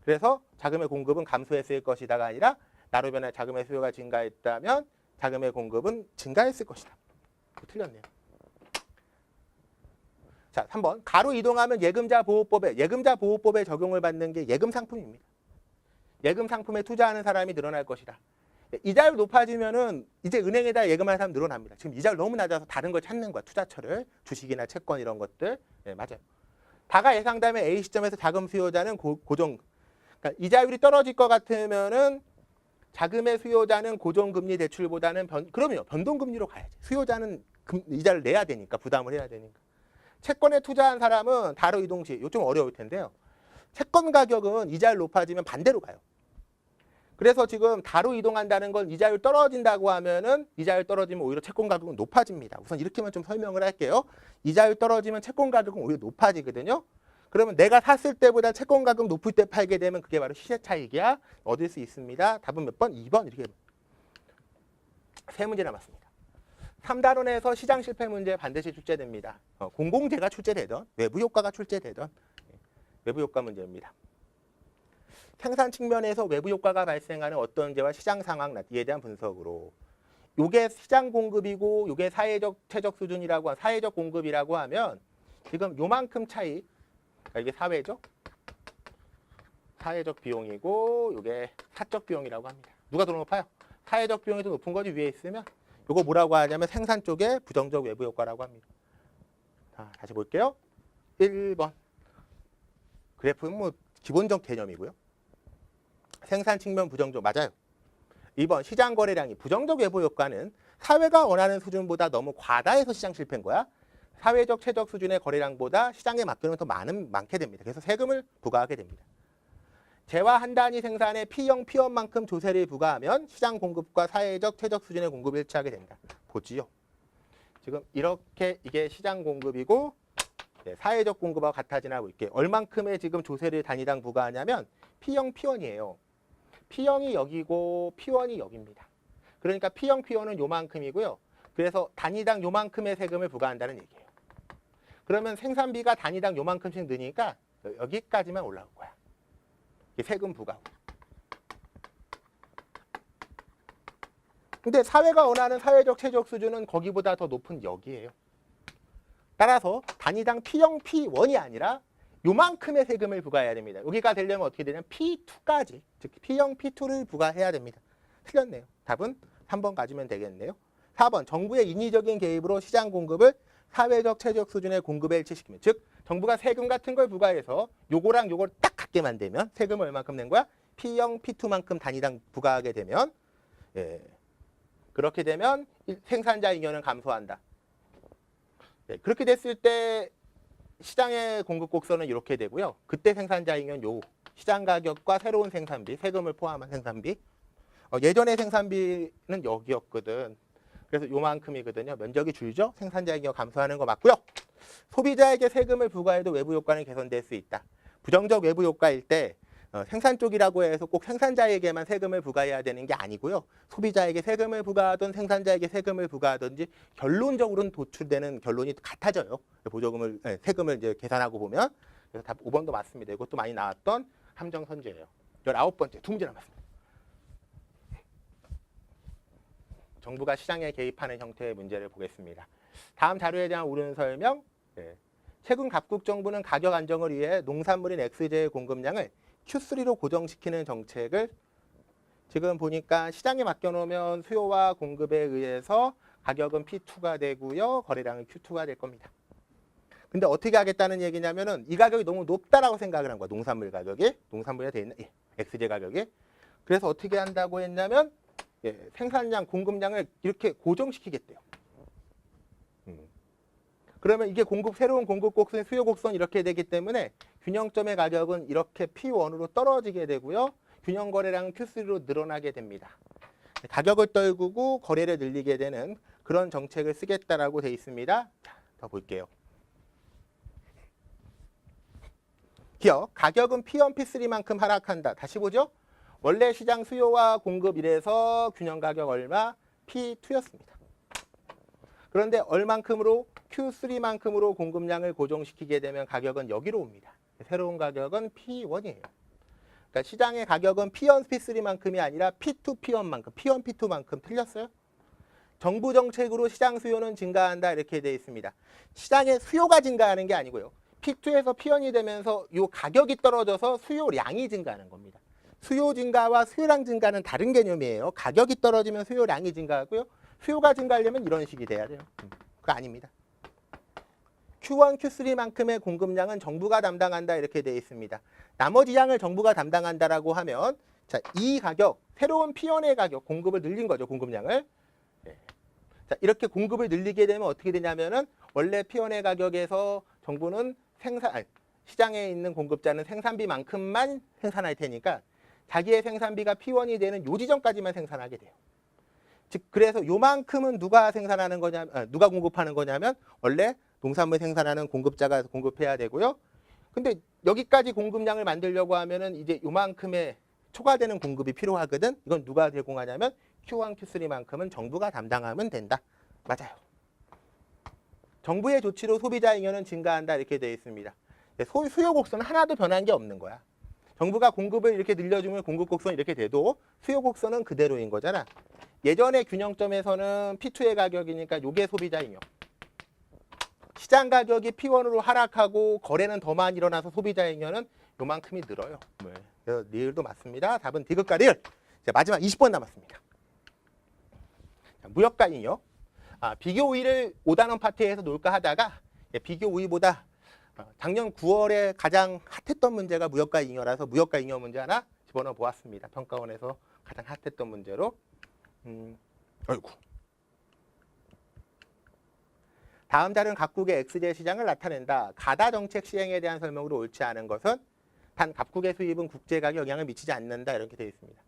그래서 자금의 공급은 감소했을 것이다가 아니라 나로 변해 자금의 수요가 증가했다면 자금의 공급은 증가했을 것이다. 틀렸네요. 자, 3번. 가로 이동하면 예금자 보호법에 적용을 받는 게 예금 상품입니다. 예금 상품에 투자하는 사람이 늘어날 것이다. 이자율 높아지면은 이제 은행에다 예금하는 사람 늘어납니다. 지금 이자율 너무 낮아서 다른 걸 찾는 거야. 투자처를. 주식이나 채권 이런 것들. 네, 맞아요. 다가 예상되면 A 시점에서 자금 수요자는 고정. 그러니까 이자율이 떨어질 것 같으면은 자금의 수요자는 고정금리 대출보다는 그럼요. 변동금리로 가야지. 수요자는 이자를 내야 되니까 부담을 해야 되니까. 채권에 투자한 사람은 다로 이동 시 이거 좀 어려울 텐데요. 채권 가격은 이자율 높아지면 반대로 가요. 그래서 지금 다로 이동한다는 건 이자율 떨어진다고 하면은 이자율 떨어지면 오히려 채권 가격은 높아집니다. 우선 이렇게만 좀 설명을 할게요. 이자율 떨어지면 채권 가격은 오히려 높아지거든요. 그러면 내가 샀을 때보다 채권 가격 높을 때 팔게 되면 그게 바로 시세 차익이야. 얻을 수 있습니다. 답은 몇 번? 2번 이렇게 세 문제 남았습니다. 3단원에서 시장 실패 문제 반드시 출제됩니다. 공공재가 출제되던 외부 효과가 출제되던 외부 효과 문제입니다. 생산 측면에서 외부 효과가 발생하는 어떤 문제와 시장 상황 이에 대한 분석으로 요게 시장 공급이고 요게 사회적 최적 수준이라고 사회적 공급이라고 하면 지금 요만큼 차이. 그러니까 이게 사회적 비용이고 요게 사적 비용이라고 합니다. 누가 더 높아요? 사회적 비용이 더 높은 거지 위에 있으면. 요거 뭐라고 하냐면 생산 쪽에 부정적 외부 효과라고 합니다. 자, 다시 볼게요. 1번. 그래프는 뭐 기본적 개념이고요. 생산 측면 부정적 맞아요. 2번 시장 거래량이 부정적 외부 효과는 사회가 원하는 수준보다 너무 과다해서 시장 실패인 거야. 사회적 최적 수준의 거래량보다 시장에 맡겨놓으면 더 많게 됩니다. 그래서 세금을 부과하게 됩니다. 재화 한 단위 생산에 P형, P1만큼 조세를 부과하면 시장 공급과 사회적 최적 수준의 공급을 일치하게 된다. 보지요. 지금 이렇게 이게 시장 공급이고 사회적 공급하고 같아지나 볼게요. 얼만큼의 지금 조세를 단위당 부과하냐면 P형, P1이에요. P형이 여기고 P1이 여기입니다. 그러니까 P형, P1은 요만큼이고요. 그래서 단위당 요만큼의 세금을 부과한다는 얘기예요. 그러면 생산비가 단위당 요만큼씩 느니까 여기까지만 올라올 거야. 세금 부과고. 근데 사회가 원하는 사회적 최적 수준은 거기보다 더 높은 여기예요. 따라서 단위당 P형 P1이 아니라 요만큼의 세금을 부과해야 됩니다. 여기가 되려면 어떻게 되냐면 P2까지, 즉 P형 P2를 부과해야 됩니다. 틀렸네요. 답은 3번 가지면 되겠네요. 4번 정부의 인위적인 개입으로 시장 공급을 사회적 최적 수준의 공급에 일치시키면, 즉 정부가 세금 같은 걸 부과해서 요거랑 요걸 딱 같게 만들면 세금을 얼마큼 낸 거야? P형 P2만큼 단위당 부과하게 되면 그렇게 되면 생산자 잉여는 감소한다. 그렇게 됐을 때 시장의 공급 곡선은 이렇게 되고요. 그때 생산자 잉여는 요 시장 가격과 새로운 생산비, 세금을 포함한 생산비. 예전의 생산비는 여기였거든. 그래서 요만큼이거든요. 면적이 줄죠. 생산자 잉여 감소하는 거 맞고요. 소비자에게 세금을 부과해도 외부 효과는 개선될 수 있다. 부정적 외부 효과일 때 생산 쪽이라고 해서 꼭 생산자에게만 세금을 부과해야 되는 게 아니고요. 소비자에게 세금을 부과하든 생산자에게 세금을 부과하든지 결론적으로는 도출되는 결론이 같아져요. 보조금을 세금을 이제 계산하고 보면. 그래서 답 5번도 맞습니다. 이것도 많이 나왔던 함정선제예요. 19번째, 2문제 남았습니다. 정부가 시장에 개입하는 형태의 문제를 보겠습니다. 다음 자료에 대한 옳은 설명. 최근 각국 정부는 가격 안정을 위해 농산물인 XJ의 공급량을 Q3로 고정시키는 정책을 지금 보니까 시장에 맡겨놓으면 수요와 공급에 의해서 가격은 P2가 되고요. 거래량은 Q2가 될 겁니다. 근데 어떻게 하겠다는 얘기냐면은 이 가격이 너무 높다라고 생각을 한 거야. 농산물 가격이. 농산물에 돼 있는 XJ 가격이. 그래서 어떻게 한다고 했냐면 생산량, 공급량을 이렇게 고정시키겠대요. 그러면 이게 새로운 공급 곡선, 수요 곡선 이렇게 되기 때문에 균형점의 가격은 이렇게 P1으로 떨어지게 되고요. 균형 거래량은 Q3로 늘어나게 됩니다. 가격을 떨구고 거래를 늘리게 되는 그런 정책을 쓰겠다라고 돼 있습니다. 자, 더 볼게요. 기억, 가격은 P1, P3만큼 하락한다. 다시 보죠. 원래 시장 수요와 공급 이래서 균형 가격 얼마? P2였습니다. 그런데 얼만큼으로? Q3만큼으로 공급량을 고정시키게 되면 가격은 여기로 옵니다. 새로운 가격은 P1이에요. 그러니까 시장의 가격은 P1, P3만큼이 아니라 P2, P1만큼, P1, P2만큼 틀렸어요? 정부 정책으로 시장 수요는 증가한다 이렇게 되어 있습니다. 시장의 수요가 증가하는 게 아니고요. P2에서 P1이 되면서 이 가격이 떨어져서 수요량이 증가하는 겁니다. 수요 증가와 수요량 증가는 다른 개념이에요. 가격이 떨어지면 수요량이 증가하고요. 수요가 증가하려면 이런 식이 돼야 돼요. 그거 아닙니다. Q1, Q3만큼의 공급량은 정부가 담당한다 이렇게 되어 있습니다. 나머지 양을 정부가 담당한다라고 하면 자, 이 가격, 새로운 P1의 가격, 공급을 늘린 거죠. 공급량을. 자, 이렇게 공급을 늘리게 되면 어떻게 되냐면은 원래 P1의 가격에서 정부는 시장에 있는 공급자는 생산비만큼만 생산할 테니까 자기의 생산비가 P1이 되는 요 지점까지만 생산하게 돼요. 즉 그래서 요만큼은 누가 생산하는 거냐면 누가 공급하는 거냐면 원래 농산물 생산하는 공급자가 공급해야 되고요. 근데 여기까지 공급량을 만들려고 하면은 이제 요만큼의 초과되는 공급이 필요하거든. 이건 누가 제공하냐면 Q1, Q3만큼은 정부가 담당하면 된다. 맞아요. 정부의 조치로 소비자 잉여는 증가한다 이렇게 되어 있습니다. 수요 곡선은 하나도 변한 게 없는 거야. 정부가 공급을 이렇게 늘려주면 공급 곡선이 이렇게 돼도 수요 곡선은 그대로인 거잖아. 예전의 균형점에서는 P2의 가격이니까 요게 소비자 잉여. 시장 가격이 P1으로 하락하고 거래는 더 많이 일어나서 소비자 잉여는 요만큼이 늘어요. 네. 그래서 리을도 맞습니다. 답은 디귿과 리을. 자, 마지막 20번 남았습니다. 자, 무역과 잉여. 비교 우위를 5단원 파트에서 놓을까 하다가 비교 우위보다 작년 9월에 가장 핫했던 문제가 무역과 잉여라서 무역과 잉여 문제 하나 집어넣어 보았습니다. 평가원에서 가장 핫했던 문제로. 아이고. 다음 자료는 각국의 XJ 시장을 나타낸다. 가다 정책 시행에 대한 설명으로 옳지 않은 것은 단 각국의 수입은 국제가격에 영향을 미치지 않는다. 이렇게 되어 있습니다.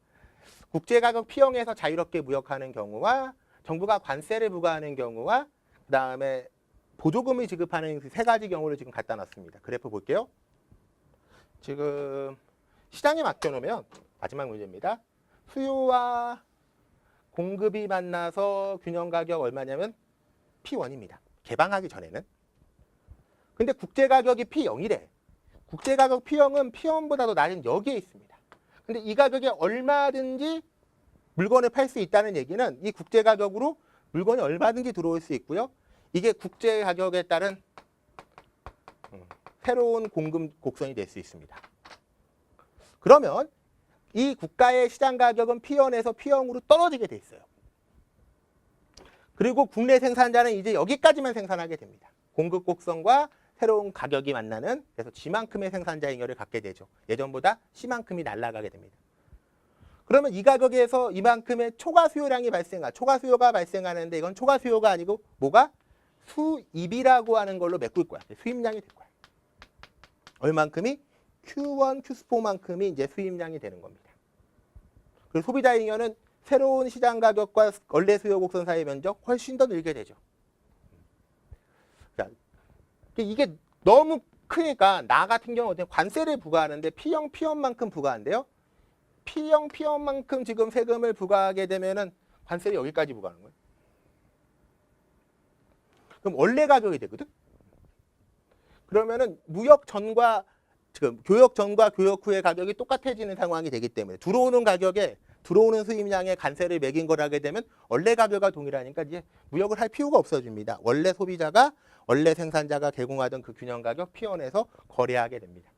국제가격 피형에서 자유롭게 무역하는 경우와 정부가 관세를 부과하는 경우와 그 다음에 보조금을 지급하는 세 가지 경우를 지금 갖다 놨습니다. 그래프 볼게요. 지금 시장에 맡겨놓으면 마지막 문제입니다. 수요와 공급이 만나서 균형가격 얼마냐면 P1입니다. 개방하기 전에는. 근데 국제가격이 P0이래. 국제가격 P0은 P1보다도 낮은 여기에 있습니다. 근데 이 가격에 얼마든지 물건을 팔 수 있다는 얘기는 이 국제가격으로 물건이 얼마든지 들어올 수 있고요. 이게 국제가격에 따른 새로운 공급 곡선이 될 수 있습니다. 그러면 이 국가의 시장 가격은 P1에서 P0으로 떨어지게 돼 있어요. 그리고 국내 생산자는 이제 여기까지만 생산하게 됩니다. 공급 곡선과 새로운 가격이 만나는, 그래서 G만큼의 생산자 잉여를 갖게 되죠. 예전보다 C만큼이 날아가게 됩니다. 그러면 이 가격에서 이만큼의 초과 수요량이 초과 수요가 발생하는데 이건 초과 수요가 아니고 뭐가? 수입이라고 하는 걸로 메꿀 거야. 수입량이 될 거야. 얼만큼이? Q1, Q4만큼이 이제 수입량이 되는 겁니다. 그리고 소비자 잉여는 새로운 시장 가격과 원래 수요 곡선 사이의 면적 훨씬 더 늘게 되죠. 자, 이게 너무 크니까 나 같은 경우는 어떻게 관세를 부과하는데 P0, P1만큼 부과한대요. P0, P1만큼 지금 세금을 부과하게 되면은 관세를 여기까지 부과하는 거예요. 그럼 원래 가격이 되거든. 그러면은 무역 전과 지금 교역 전과 교역 후의 가격이 똑같아지는 상황이 되기 때문에 들어오는 수입량에 관세를 매긴 걸 하게 되면 원래 가격과 동일하니까 이제 무역을 할 필요가 없어집니다. 원래 소비자가 원래 생산자가 제공하던 그 균형 가격 P1에서 거래하게 됩니다.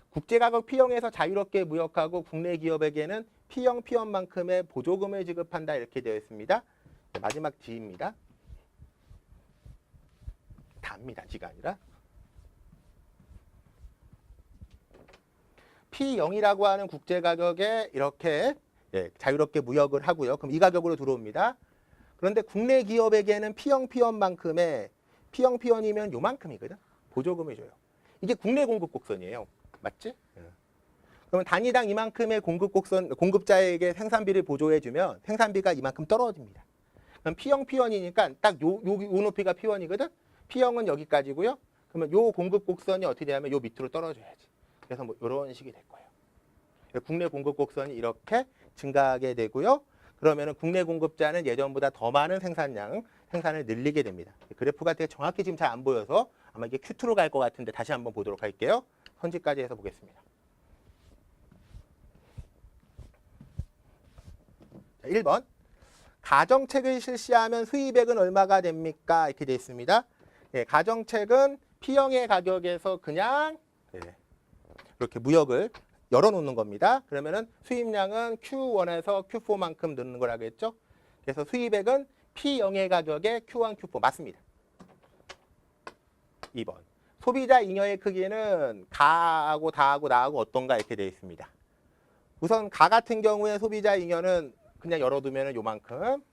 국제가격 P0에서 자유롭게 무역하고 국내 기업에게는 P0, P1만큼의 보조금을 지급한다 이렇게 되어 있습니다. 마지막 D입니다. 다입니다. G가 아니라. P0이라고 하는 국제가격에 이렇게 자유롭게 무역을 하고요. 그럼 이 가격으로 들어옵니다. 그런데 국내 기업에게는 P0, P1만큼의 P0, P1이면 요만큼이거든. 보조금을 줘요. 이게 국내 공급 곡선이에요. 맞지? 그러면 단위당 이만큼의 공급자에게 생산비를 보조해주면 생산비가 이만큼 떨어집니다. 그럼 P0, P1이니까 딱 요 높이가 P1이거든? P0은 여기까지고요. 그러면 요 공급 곡선이 어떻게 되냐면 요 밑으로 떨어져야지. 그래서 뭐 이런 식이 될 거예요. 국내 공급 곡선이 이렇게 증가하게 되고요. 그러면은 국내 공급자는 예전보다 더 많은 생산을 늘리게 됩니다. 그래프가 되게 정확히 지금 잘 안 보여서 아마 이게 Q2로 갈 것 같은데 다시 한번 보도록 할게요. 선지까지 해서 보겠습니다. 자, 1번. 가정책을 실시하면 수입액은 얼마가 됩니까? 이렇게 되어 있습니다. 가정책은 P형의 가격에서 그냥 이렇게 무역을 열어놓는 겁니다. 그러면은 수입량은 Q1에서 Q4만큼 늘는 걸 하겠죠. 그래서 수입액은 P0의 가격에 Q1, Q4 맞습니다. 2번. 소비자 잉여의 크기는 가하고 다하고 나하고 어떤가 이렇게 되어 있습니다. 우선 가 같은 경우에 소비자 잉여는 그냥 열어두면 요만큼.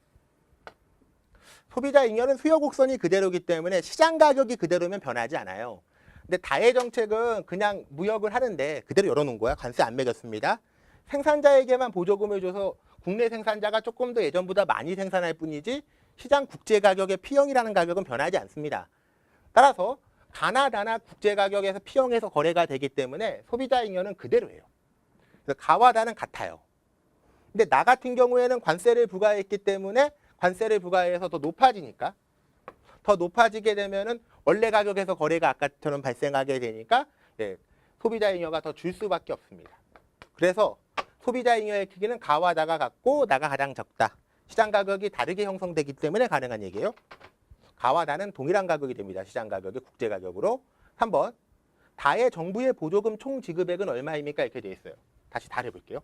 소비자 잉여는 수요 곡선이 그대로기 때문에 시장 가격이 그대로면 변하지 않아요. 근데 다의 정책은 그냥 무역을 하는데 그대로 열어놓은 거야. 관세 안 매겼습니다. 생산자에게만 보조금을 줘서 국내 생산자가 조금 더 예전보다 많이 생산할 뿐이지 시장 국제 가격의 P형이라는 가격은 변하지 않습니다. 따라서 가나 다나 국제 가격에서 P형에서 거래가 되기 때문에 소비자 잉여는 그대로예요. 그래서 가와 다는 같아요. 근데 나 같은 경우에는 관세를 부과했기 때문에 관세를 부과해서 더 높아지니까 더 높아지게 되면은 원래 가격에서 거래가 아까처럼 발생하게 되니까 소비자 잉여가 더 줄 수밖에 없습니다. 그래서 소비자 잉여의 크기는 가와 나가 같고 나가 가장 적다. 시장 가격이 다르게 형성되기 때문에 가능한 얘기예요. 가와 나는 동일한 가격이 됩니다. 시장 가격이 국제 가격으로. 3번. 다의 정부의 보조금 총 지급액은 얼마입니까? 이렇게 돼 있어요. 다시 다 해볼게요.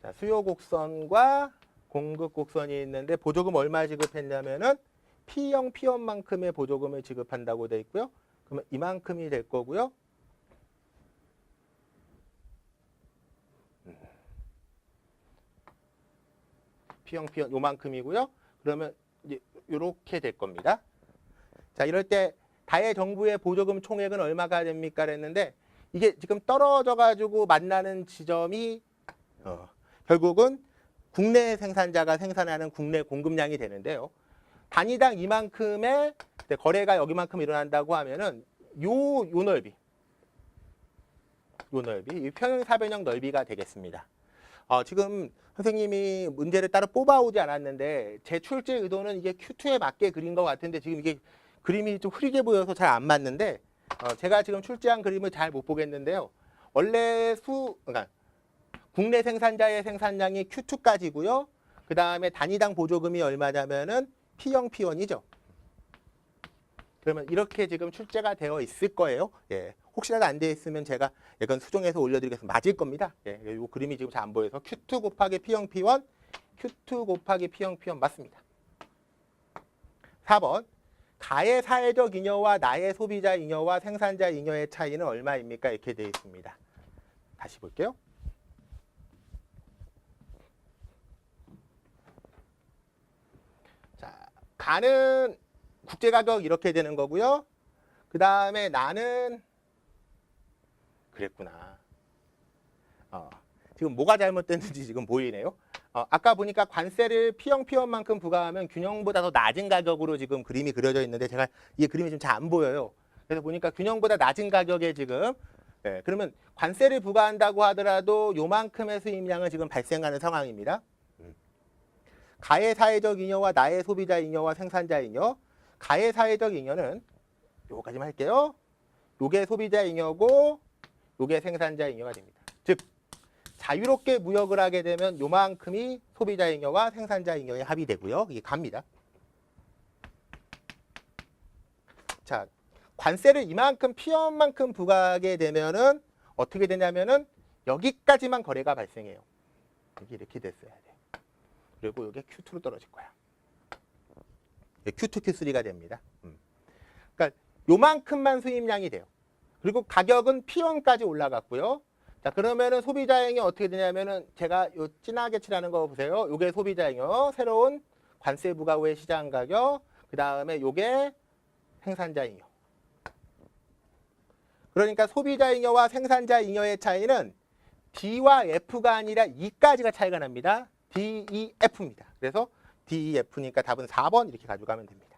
자, 수요 곡선과 공급 곡선이 있는데 보조금 얼마 지급했냐면은 P형 P1만큼의 보조금을 지급한다고 돼 있고요. 그러면 이만큼이 될 거고요. P형 P1 요만큼이고요. 그러면 이제 이렇게 될 겁니다. 자, 이럴 때 다의 정부의 보조금 총액은 얼마가 됩니까? 그랬는데 이게 지금 떨어져 가지고 만나는 지점이 결국은 국내 생산자가 생산하는 국내 공급량이 되는데요. 단위당 이만큼의 거래가 여기만큼 일어난다고 하면은 요 넓이, 이 평행사변형 넓이가 되겠습니다. 지금 선생님이 문제를 따로 뽑아오지 않았는데 제 출제 의도는 이게 Q2에 맞게 그린 것 같은데 지금 이게 그림이 좀 흐리게 보여서 잘 안 맞는데 제가 지금 출제한 그림을 잘 못 보겠는데요. 원래 그러니까 국내 생산자의 생산량이 Q2까지고요. 그 다음에 단위당 보조금이 얼마냐면은 P형 P1이죠. 그러면 이렇게 지금 출제가 되어 있을 거예요. 예. 혹시라도 안 되어 있으면 제가 이건 수정해서 올려드리겠습니다. 맞을 겁니다. 예. 이 그림이 지금 잘 안 보여서 Q2 곱하기 P형 P1, Q2 곱하기 P형 P1 맞습니다. 4번. 가의 사회적 잉여와 나의 소비자 잉여와 생산자 잉여의 차이는 얼마입니까? 이렇게 되어 있습니다. 다시 볼게요. 자, 가는 국제가격 이렇게 되는 거고요. 그 다음에 나는 그랬구나. 지금 뭐가 잘못됐는지 지금 보이네요. 아까 보니까 관세를 P형 P1만큼 부과하면 균형보다 더 낮은 가격으로 지금 그림이 그려져 있는데 제가 이 그림이 좀 잘 안 보여요. 그래서 보니까 균형보다 낮은 가격에 지금 그러면 관세를 부과한다고 하더라도 요만큼의 수입량은 지금 발생하는 상황입니다. 가의 사회적 잉여와 나의 소비자 잉여와 생산자 잉여. 가의 사회적 잉여는 요거까지만 할게요. 요게 소비자 잉여고 요게 생산자 잉여가 됩니다. 즉 자유롭게 무역을 하게 되면 요만큼이 소비자 잉여와 생산자 잉여의 합이 되고요. 이게 갑니다. 자, 관세를 이만큼 P1만큼 부과하게 되면은 어떻게 되냐면은 여기까지만 거래가 발생해요. 여기 이렇게 됐어야 돼. 그리고 이게 Q2로 떨어질 거야. Q2, Q3가 됩니다. 그러니까 요만큼만 수입량이 돼요. 그리고 가격은 P1까지 올라갔고요. 자, 그러면은 소비자잉여 어떻게 되냐면은 제가 요 진하게 칠하는 거 보세요. 요게 소비자잉여, 새로운 관세 부과 후의 시장 가격, 그 다음에 요게 생산자잉여. 그러니까 소비자잉여와 생산자잉여의 차이는 D와 F가 아니라 E까지가 차이가 납니다. D, E, F입니다. 그래서 D, E, F니까 답은 4번 이렇게 가져가면 됩니다.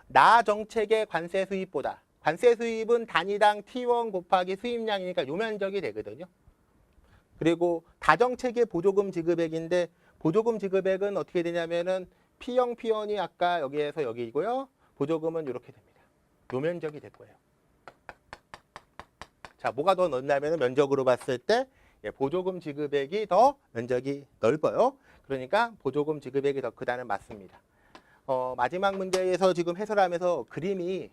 나 정책의 관세 수입보다 관세 수입은 단위당 T1 곱하기 수입량이니까 요 면적이 되거든요. 그리고 다정책의 보조금 지급액인데 보조금 지급액은 어떻게 되냐면은 P형 P1이 아까 여기에서 여기고요. 보조금은 이렇게 됩니다. 요 면적이 될 거예요. 자, 뭐가 더 넓냐면은 면적으로 봤을 때 보조금 지급액이 더 면적이 넓어요. 그러니까 보조금 지급액이 더 크다는 맞습니다. 마지막 문제에서 지금 해설하면서 그림이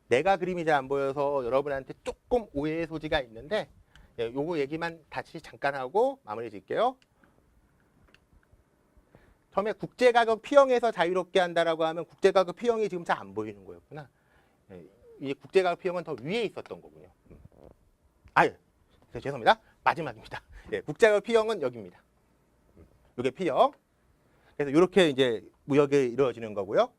내가 그림이 잘 안 보여서 여러분한테 조금 오해의 소지가 있는데 요거 얘기만 다시 잠깐 하고 마무리 짓게요. 처음에 국제가격 P형에서 자유롭게 한다라고 하면 국제가격 P형이 지금 잘 안 보이는 거였구나. 이 국제가격 P형은 더 위에 있었던 거군요. 죄송합니다. 마지막입니다. 국제가격 P형은 여기입니다. 이게 P형. 그래서 이렇게 이제 무역이 이루어지는 거고요.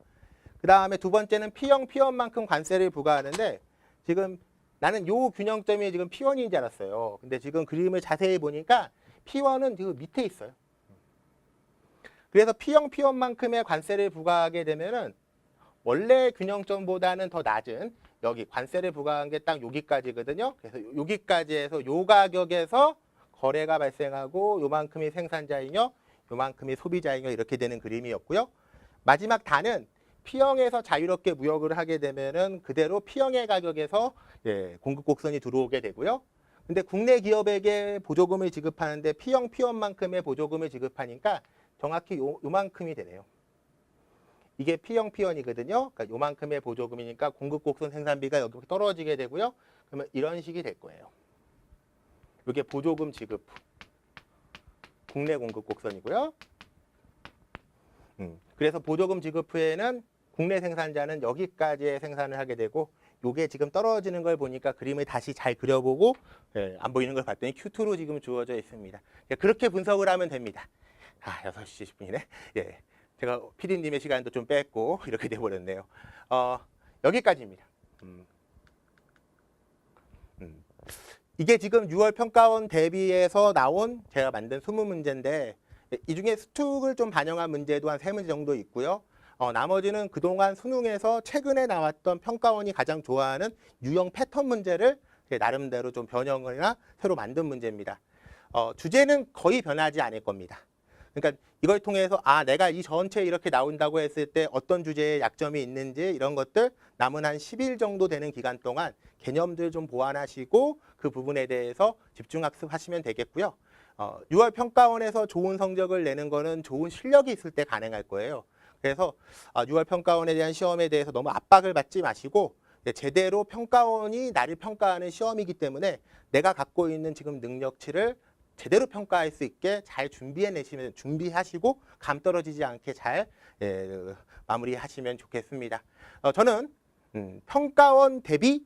그 다음에 두 번째는 P형 P1만큼 관세를 부과하는데 지금 나는 요 균형점이 지금 P1인 줄 알았어요. 근데 지금 그림을 자세히 보니까 P1은 지금 밑에 있어요. 그래서 P형 P1만큼의 관세를 부과하게 되면은 원래 균형점보다는 더 낮은 여기 관세를 부과한 게 딱 여기까지거든요. 그래서 여기까지 해서 요 가격에서 거래가 발생하고 요만큼이 생산자잉여, 요만큼이 소비자잉여 이렇게 되는 그림이었고요. 마지막 단은 P형에서 자유롭게 무역을 하게 되면은 그대로 P형의 가격에서 공급 곡선이 들어오게 되고요. 근데 국내 기업에게 보조금을 지급하는데 P형 P1만큼의 보조금을 지급하니까 정확히 요만큼이 되네요. 이게 P형 P1이거든요. 그러니까 요만큼의 보조금이니까 공급 곡선 생산비가 여기 떨어지게 되고요. 그러면 이런 식이 될 거예요. 이게 보조금 지급 후 국내 공급 곡선이고요. 그래서 보조금 지급 후에는 국내 생산자는 여기까지의 생산을 하게 되고 요게 지금 떨어지는 걸 보니까 그림을 다시 잘 그려보고 안 보이는 걸 봤더니 Q2로 지금 주어져 있습니다. 그렇게 분석을 하면 됩니다. 6시 10분이네. 예. 제가 PD님의 시간도 좀 뺐고 이렇게 돼버렸네요. 여기까지입니다. 이게 지금 6월 평가원 대비해서 나온 제가 만든 20문제인데 이 중에 수특을 좀 반영한 문제도 한 3문제 정도 있고요. 나머지는 그동안 수능에서 최근에 나왔던 평가원이 가장 좋아하는 유형 패턴 문제를 나름대로 좀 변형이나 새로 만든 문제입니다. 주제는 거의 변하지 않을 겁니다. 그러니까 이걸 통해서 내가 이 전체 이렇게 나온다고 했을 때 어떤 주제에 약점이 있는지 이런 것들 남은 한 10일 정도 되는 기간 동안 개념들 좀 보완하시고 그 부분에 대해서 집중학습하시면 되겠고요. 6월 평가원에서 좋은 성적을 내는 거는 좋은 실력이 있을 때 가능할 거예요. 그래서 6월 평가원에 대한 시험에 대해서 너무 압박을 받지 마시고 제대로 평가원이 나를 평가하는 시험이기 때문에 내가 갖고 있는 지금 능력치를 제대로 평가할 수 있게 잘 준비하시고 감 떨어지지 않게 잘 마무리하시면 좋겠습니다. 저는 평가원 대비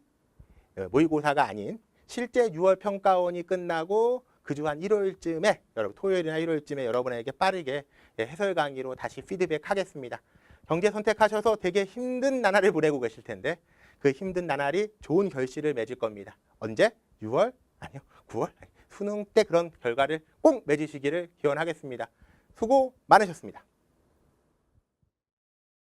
모의고사가 아닌 실제 6월 평가원이 끝나고 그 주 한 일요일쯤에 토요일이나 일요일쯤에 여러분에게 빠르게 해설 강의로 다시 피드백하겠습니다. 경제 선택하셔서 되게 힘든 나날을 보내고 계실 텐데 그 힘든 나날이 좋은 결실을 맺을 겁니다. 언제? 6월? 아니요. 9월? 수능 때 그런 결과를 꼭 맺으시기를 기원하겠습니다. 수고 많으셨습니다.